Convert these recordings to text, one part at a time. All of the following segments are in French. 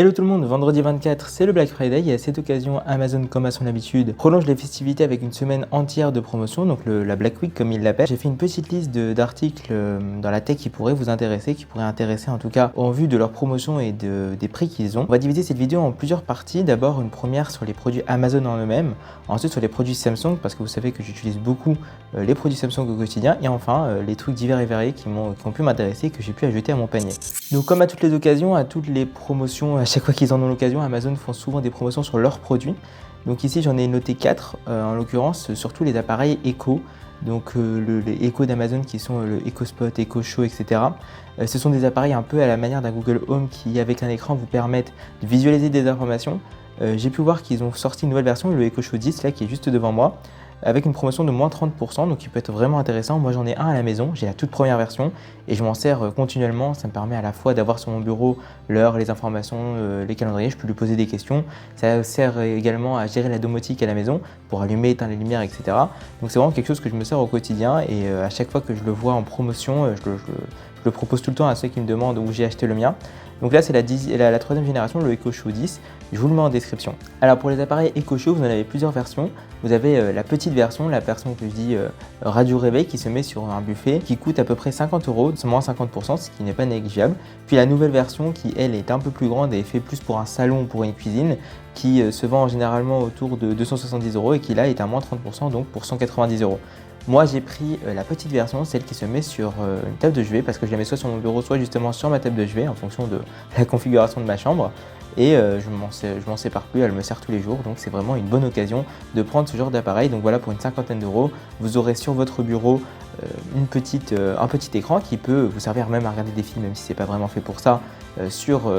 Hello tout le monde, vendredi 24 c'est le Black Friday et à cette occasion Amazon comme à son habitude prolonge les festivités avec une semaine entière de promotion, donc la Black Week comme il l'appelle. J'ai fait une petite liste d'articles dans la tech qui pourraient vous intéresser, qui pourraient intéresser en tout cas en vue de leur promotion et des prix qu'ils ont. On va diviser cette vidéo en plusieurs parties, d'abord une première sur les produits Amazon en eux-mêmes, ensuite sur les produits Samsung parce que vous savez que j'utilise beaucoup les produits Samsung au quotidien et enfin les trucs divers et variés qui ont pu m'intéresser et que j'ai pu ajouter à mon panier. Donc comme à toutes les occasions, à toutes les promotions, à chaque fois qu'ils en ont l'occasion, Amazon font souvent des promotions sur leurs produits. Donc ici j'en ai noté 4, en l'occurrence surtout les appareils Echo. Donc les Echo d'Amazon qui sont le Echo Spot, Echo Show, etc. Ce sont des appareils un peu à la manière d'un Google Home qui avec un écran vous permettent de visualiser des informations. J'ai pu voir qu'ils ont sorti une nouvelle version, le Echo Show 10 là qui est juste devant moi, avec une promotion de moins 30%, donc il peut être vraiment intéressant. Moi j'en ai un à la maison, j'ai la toute première version et je m'en sers continuellement. Ça me permet à la fois d'avoir sur mon bureau l'heure, les informations, les calendriers, je peux lui poser des questions. Ça sert également à gérer la domotique à la maison pour allumer, éteindre les lumières, etc. Donc c'est vraiment quelque chose que je me sers au quotidien et à chaque fois que je le vois en promotion, je le propose tout le temps à ceux qui me demandent où j'ai acheté le mien. Donc là c'est la troisième génération, le Echo Show 10, je vous le mets en description. Alors pour les appareils Echo Show, vous en avez plusieurs versions. Vous avez la petite version, la version que je dis radio réveil qui se met sur un buffet qui coûte à peu près 50 €, c'est moins 50%, ce qui n'est pas négligeable. Puis la nouvelle version qui elle est un peu plus grande et fait plus pour un salon ou pour une cuisine, qui se vend généralement autour de 270 € et qui là est à moins 30%, donc pour 190 €. Moi j'ai pris la petite version, celle qui se met sur une table de chevet parce que je la mets soit sur mon bureau, soit justement sur ma table de chevet en fonction de la configuration de ma chambre. Et je m'en sépare plus, elle me sert tous les jours, donc c'est vraiment une bonne occasion de prendre ce genre d'appareil. Donc voilà, pour une cinquantaine d'euros, vous aurez sur votre bureau un petit écran qui peut vous servir même à regarder des films, même si c'est pas vraiment fait pour ça, sur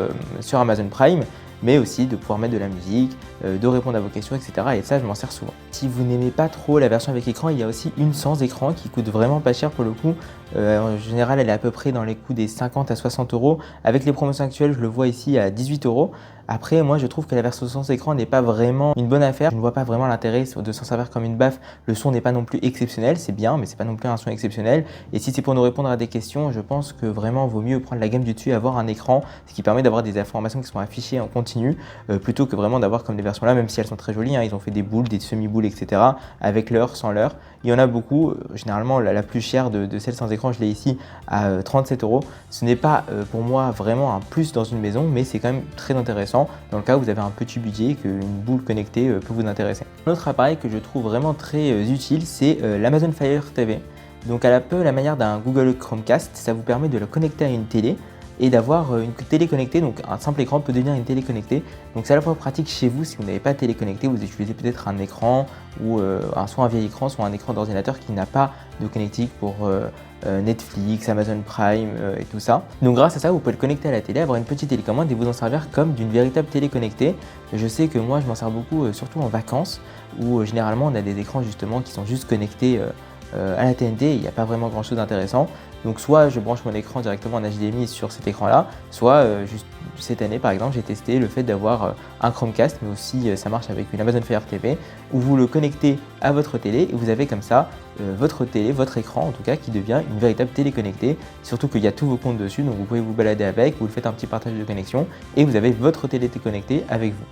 Amazon Prime, mais aussi de pouvoir mettre de la musique, de répondre à vos questions, etc. Et ça, je m'en sers souvent. Si vous n'aimez pas trop la version avec écran, il y a aussi une sans écran qui coûte vraiment pas cher pour le coup. En général, elle est à peu près dans les coûts des 50 à 60 €. Avec les promotions actuelles, je le vois ici à 18 €. Après, moi, je trouve que la version sans écran n'est pas vraiment une bonne affaire. Je ne vois pas vraiment l'intérêt de s'en servir comme une baffe. Le son n'est pas non plus exceptionnel, c'est bien, mais c'est pas non plus un son exceptionnel. Et si c'est pour nous répondre à des questions, je pense que vraiment, vaut mieux prendre la gamme du dessus et avoir un écran, ce qui permet d'avoir des informations qui sont affichées en continu, plutôt que vraiment d'avoir comme les versions là, même si elles sont très jolies, hein, ils ont fait des boules, des semi-boules, etc. avec l'heure, sans l'heure. Il y en a beaucoup, généralement la plus chère de celle sans écran, je l'ai ici à 37 €. Ce n'est pas pour moi vraiment un plus dans une maison, mais c'est quand même très intéressant dans le cas où vous avez un petit budget et qu'une boule connectée peut vous intéresser. Un autre appareil que je trouve vraiment très utile, c'est l'Amazon Fire TV. Donc à peu la manière d'un Google Chromecast, ça vous permet de le connecter à une télé et d'avoir une télé connectée, donc un simple écran peut devenir une télé connectée. Donc c'est à la fois pratique chez vous si vous n'avez pas de télé connectée, vous utilisez peut-être un écran ou soit un vieil écran, soit un écran d'ordinateur qui n'a pas de connectique pour Netflix, Amazon Prime et tout ça. Donc grâce à ça, vous pouvez le connecter à la télé, avoir une petite télécommande et vous en servir comme d'une véritable télé connectée. Je sais que moi je m'en sers beaucoup, surtout en vacances, où généralement on a des écrans justement qui sont juste connectés à la TNT, il n'y a pas vraiment grand chose d'intéressant. Donc soit je branche mon écran directement en HDMI sur cet écran là, soit juste cette année par exemple j'ai testé le fait d'avoir un Chromecast, mais aussi ça marche avec une Amazon Fire TV où vous le connectez à votre télé et vous avez comme ça votre télé, votre écran en tout cas qui devient une véritable télé connectée, surtout qu'il y a tous vos comptes dessus, donc vous pouvez vous balader avec, vous le faites un petit partage de connexion et vous avez votre télé connectée avec vous.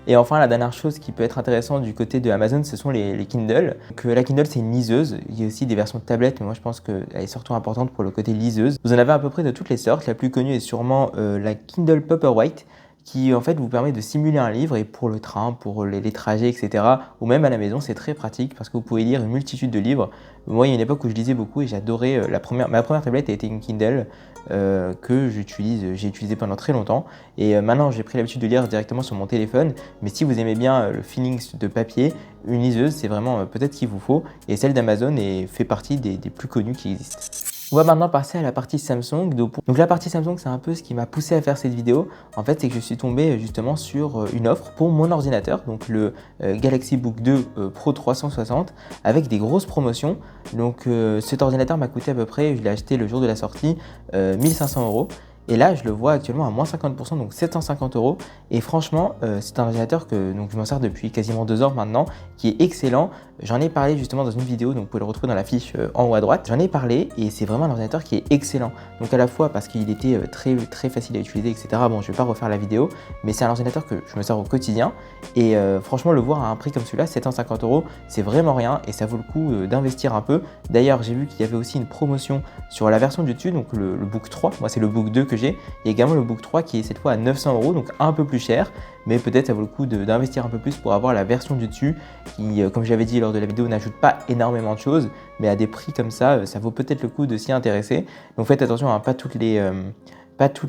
Et enfin, la dernière chose qui peut être intéressante du côté de Amazon, ce sont les Kindle. Donc, la Kindle, c'est une liseuse. Il y a aussi des versions de tablettes, mais moi, je pense qu'elle est surtout importante pour le côté liseuse. Vous en avez à peu près de toutes les sortes. La plus connue est sûrement la Kindle Paperwhite, qui en fait vous permet de simuler un livre et pour le train, pour les trajets, etc. ou même à la maison, c'est très pratique parce que vous pouvez lire une multitude de livres. Moi, il y a une époque où je lisais beaucoup et j'adorais ma première tablette a été une Kindle que j'ai utilisé pendant très longtemps et maintenant j'ai pris l'habitude de lire directement sur mon téléphone. Mais si vous aimez bien le feeling de papier, une liseuse, c'est vraiment peut-être ce qu'il vous faut et celle d'Amazon fait partie des plus connues qui existent. On va maintenant passer à la partie Samsung. Donc la partie Samsung, c'est un peu ce qui m'a poussé à faire cette vidéo. En fait, c'est que je suis tombé justement sur une offre pour mon ordinateur, donc le Galaxy Book 2 Pro 360, avec des grosses promotions. Donc cet ordinateur m'a coûté à peu près, je l'ai acheté le jour de la sortie, 1500 €. Et là, je le vois actuellement à moins 50%, donc 750 €. Et franchement, c'est un ordinateur que donc, je m'en sers depuis quasiment 2 ans maintenant, qui est excellent. J'en ai parlé justement dans une vidéo, donc vous pouvez le retrouver dans la fiche en haut à droite. J'en ai parlé et c'est vraiment un ordinateur qui est excellent. Donc à la fois parce qu'il était très facile à utiliser, etc. Bon, je ne vais pas refaire la vidéo, mais c'est un ordinateur que je me sers au quotidien. Et franchement, le voir à un prix comme celui-là, 750 €, c'est vraiment rien et ça vaut le coup d'investir un peu. D'ailleurs, j'ai vu qu'il y avait aussi une promotion sur la version du dessus, donc le Book 3. Moi, c'est le Book 2 que j'ai. Il y a également le Book 3 qui est cette fois à 900 €, donc un peu plus cher, mais peut-être ça vaut le coup d'investir un peu plus pour avoir la version du dessus qui, comme j'avais dit lors de la vidéo, n'ajoute pas énormément de choses, mais à des prix comme ça vaut peut-être le coup de s'y intéresser. Donc faites attention, hein, pas tous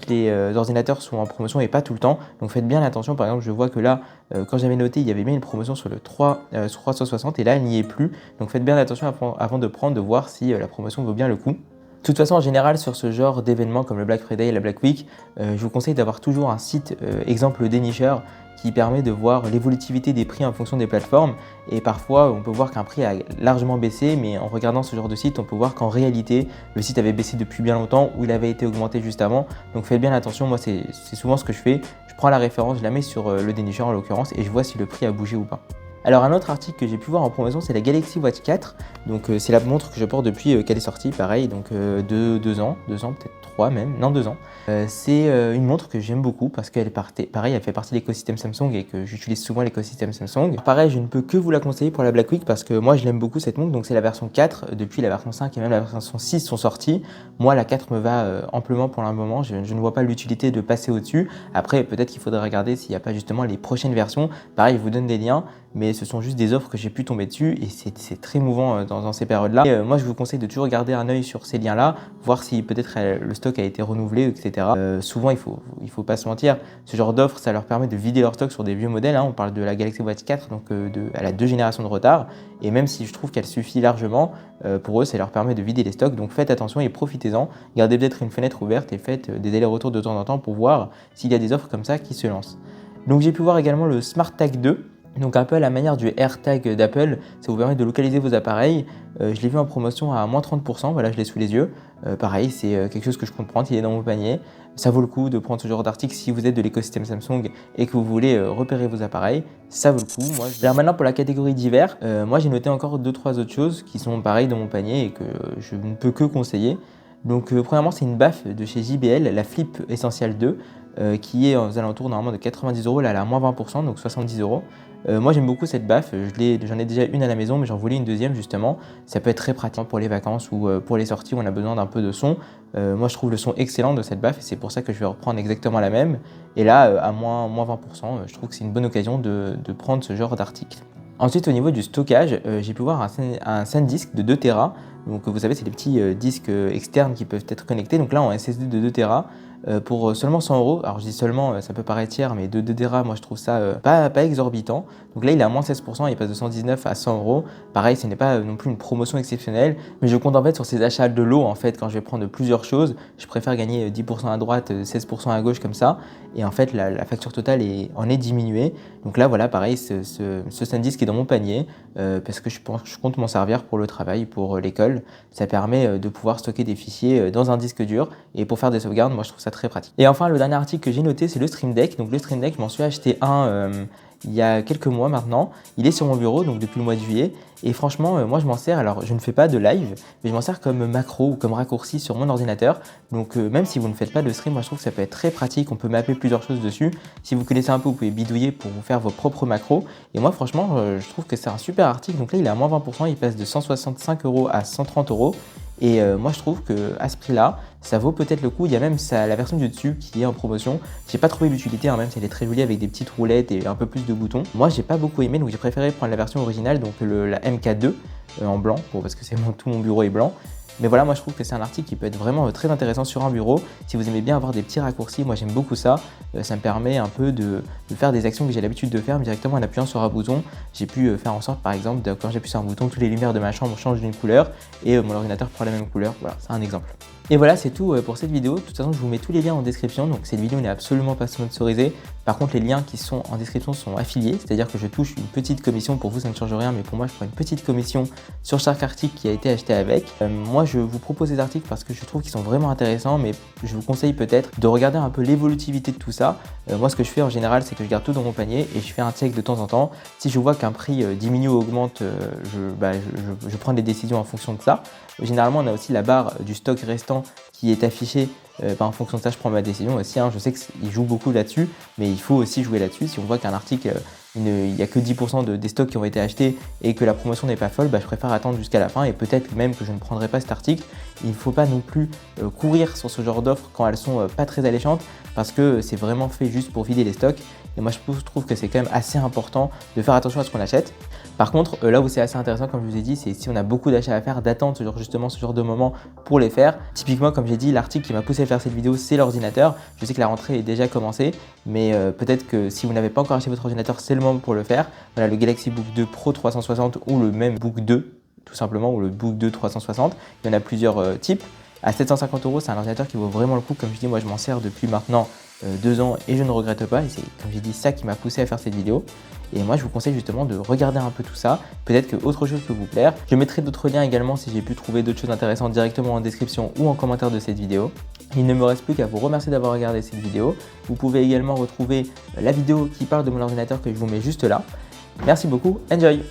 les ordinateurs sont en promotion et pas tout le temps, donc faites bien attention. Par exemple, je vois que là, quand j'avais noté, il y avait bien une promotion sur le 360 et là, elle n'y est plus, donc faites bien attention avant de prendre, de voir si la promotion vaut bien le coup. De toute façon, en général, sur ce genre d'événements comme le Black Friday et la Black Week, je vous conseille d'avoir toujours un site, exemple dénicheur, qui permet de voir l'évolutivité des prix en fonction des plateformes. Et parfois, on peut voir qu'un prix a largement baissé, mais en regardant ce genre de site, on peut voir qu'en réalité, le site avait baissé depuis bien longtemps ou il avait été augmenté juste avant. Donc faites bien attention, moi c'est souvent ce que je fais. Je prends la référence, je la mets sur le dénicheur en l'occurrence et je vois si le prix a bougé ou pas. Alors un autre article que j'ai pu voir en promotion, c'est la Galaxy Watch 4. Donc c'est la montre que je porte depuis qu'elle est sortie, pareil, donc 2 ans, peut-être 3 même, non 2 ans. C'est une montre que j'aime beaucoup parce qu'elle pareil, elle fait partie de l'écosystème Samsung et que j'utilise souvent l'écosystème Samsung. Pareil, je ne peux que vous la conseiller pour la Black Week parce que moi je l'aime beaucoup cette montre, donc c'est la version 4, depuis la version 5 et même la version 6 sont sorties. Moi la 4 me va amplement pour le moment, je ne vois pas l'utilité de passer au-dessus. Après peut-être qu'il faudrait regarder s'il n'y a pas justement les prochaines versions. Pareil, je vous donne des liens, mais ce sont juste des offres que j'ai pu tomber dessus et c'est très mouvant dans ces périodes-là. Moi, je vous conseille de toujours garder un œil sur ces liens-là, voir si peut-être le stock a été renouvelé, etc. Souvent, il faut pas se mentir, ce genre d'offres, ça leur permet de vider leur stock sur des vieux modèles. Hein. On parle de la Galaxy Watch 4, donc elle a 2 générations de retard. Et même si je trouve qu'elle suffit largement, pour eux, ça leur permet de vider les stocks. Donc faites attention et profitez-en. Gardez peut-être une fenêtre ouverte et faites des allers-retours de temps en temps pour voir s'il y a des offres comme ça qui se lancent. Donc j'ai pu voir également le Smart Tag 2. Donc un peu à la manière du AirTag d'Apple, ça vous permet de localiser vos appareils. Je l'ai vu en promotion à moins 30%, voilà, je l'ai sous les yeux. Pareil, c'est quelque chose que je compte prendre, il est dans mon panier. Ça vaut le coup de prendre ce genre d'article si vous êtes de l'écosystème Samsung et que vous voulez repérer vos appareils, ça vaut le coup. Alors maintenant pour la catégorie d'hiver, moi j'ai noté encore 2-3 autres choses qui sont pareilles dans mon panier et que je ne peux que conseiller. Donc premièrement, c'est une baffe de chez JBL, la Flip Essential 2, qui est aux alentours normalement de 90 €, là elle est à moins 20%, donc 70 €. Moi j'aime beaucoup cette baffe, j'en ai déjà une à la maison mais j'en voulais une deuxième justement. Ça peut être très pratique pour les vacances ou pour les sorties où on a besoin d'un peu de son. Moi je trouve le son excellent de cette baffe et c'est pour ça que je vais reprendre exactement la même. Et là à moins 20%, je trouve que c'est une bonne occasion de prendre ce genre d'article. Ensuite au niveau du stockage, j'ai pu voir un SanDisk de 2 Tera. Donc vous savez c'est des petits disques externes qui peuvent être connectés. Donc là en SSD de 2 Tera. Pour seulement 100 €. Alors je dis seulement, ça peut paraître cher, mais de 2 Tera, moi je trouve ça pas exorbitant. Donc là il est à moins 16%, il passe de 119 à 100 €. Pareil, ce n'est pas non plus une promotion exceptionnelle, mais je compte en fait sur ces achats de lot en fait quand je vais prendre plusieurs choses. Je préfère gagner 10% à droite, 16% à gauche comme ça. Et en fait la facture totale en est diminuée. Donc là voilà, pareil, ce SanDisk est dans mon panier parce que je compte m'en servir pour le travail, pour l'école. Ça permet de pouvoir stocker des fichiers dans un disque dur et pour faire des sauvegardes, moi je trouve ça très pratique. Et enfin, le dernier article que j'ai noté, c'est le Stream Deck. Donc le Stream Deck, je m'en suis acheté un il y a quelques mois maintenant. Il est sur mon bureau, donc depuis le mois de juillet. Et franchement, moi je m'en sers, alors je ne fais pas de live, mais je m'en sers comme macro ou comme raccourci sur mon ordinateur. Donc même si vous ne faites pas de stream, moi je trouve que ça peut être très pratique, on peut mapper plusieurs choses dessus. Si vous connaissez un peu, vous pouvez bidouiller pour vous faire vos propres macros. Et moi franchement, je trouve que c'est un super article. Donc là il est à moins 20%, il passe de 165 € à 130 €. Et moi je trouve qu'à ce prix-là, ça vaut peut-être le coup. Il y a même la version du dessus qui est en promotion. J'ai pas trouvé l'utilité, hein, même si elle est très jolie avec des petites roulettes et un peu plus de boutons. Moi j'ai pas beaucoup aimé, donc j'ai préféré prendre la version originale, donc la MK2 en blanc, parce que tout mon bureau est blanc. Mais voilà, moi je trouve que c'est un article qui peut être vraiment très intéressant sur un bureau. Si vous aimez bien avoir des petits raccourcis, moi j'aime beaucoup ça. Ça me permet un peu de de faire des actions que j'ai l'habitude de faire directement en appuyant sur un bouton. J'ai pu faire en sorte par exemple quand j'appuie sur un bouton, toutes les lumières de ma chambre changent d'une couleur et mon ordinateur prend la même couleur. Voilà, c'est un exemple. Et voilà, c'est tout pour cette vidéo. De toute façon, je vous mets tous les liens en description. Donc cette vidéo n'est absolument pas sponsorisée. Par contre, les liens qui sont en description sont affiliés, c'est-à-dire que je touche une petite commission. Pour vous, ça ne change rien, mais pour moi, je prends une petite commission sur chaque article qui a été acheté avec. Moi, je vous propose ces articles parce que je trouve qu'ils sont vraiment intéressants, mais je vous conseille peut-être de regarder un peu l'évolutivité de tout ça. Moi, ce que je fais en général, c'est que je garde tout dans mon panier et je fais un check de temps en temps. Si je vois qu'un prix diminue ou augmente, je prends des décisions en fonction de ça. Généralement, on a aussi la barre du stock restant qui est affichée. En fonction de ça, je prends ma décision aussi. Je sais qu'il joue beaucoup là-dessus, mais il faut aussi jouer là-dessus. Si on voit qu'un article, il n'y a que 10% des stocks qui ont été achetés et que la promotion n'est pas folle, je préfère attendre jusqu'à la fin et peut-être même que je ne prendrai pas cet article. Il ne faut pas non plus courir sur ce genre d'offres quand elles sont pas très alléchantes parce que c'est vraiment fait juste pour vider les stocks. Et moi, je trouve que c'est quand même assez important de faire attention à ce qu'on achète. Par contre, là où c'est assez intéressant, comme je vous ai dit, c'est si on a beaucoup d'achats à faire, d'attendre ce genre de moment pour les faire. Typiquement, comme j'ai dit, l'article qui m'a poussé à faire cette vidéo, c'est l'ordinateur. Je sais que la rentrée est déjà commencée, mais peut-être que si vous n'avez pas encore acheté votre ordinateur, c'est le moment pour le faire. Voilà, le Galaxy Book 2 Pro 360 ou le même Book 2, tout simplement, ou le Book 2 360. Il y en a plusieurs types. À 750 €, c'est un ordinateur qui vaut vraiment le coup. Comme je dis, moi, je m'en sers depuis maintenant 2 ans et je ne regrette pas. Et c'est, comme j'ai dit, ça qui m'a poussé à faire cette vidéo. Et moi, je vous conseille justement de regarder un peu tout ça. Peut-être que autre chose peut vous plaire. Je mettrai d'autres liens également si j'ai pu trouver d'autres choses intéressantes directement en description ou en commentaire de cette vidéo. Il ne me reste plus qu'à vous remercier d'avoir regardé cette vidéo. Vous pouvez également retrouver la vidéo qui parle de mon ordinateur que je vous mets juste là. Merci beaucoup, enjoy!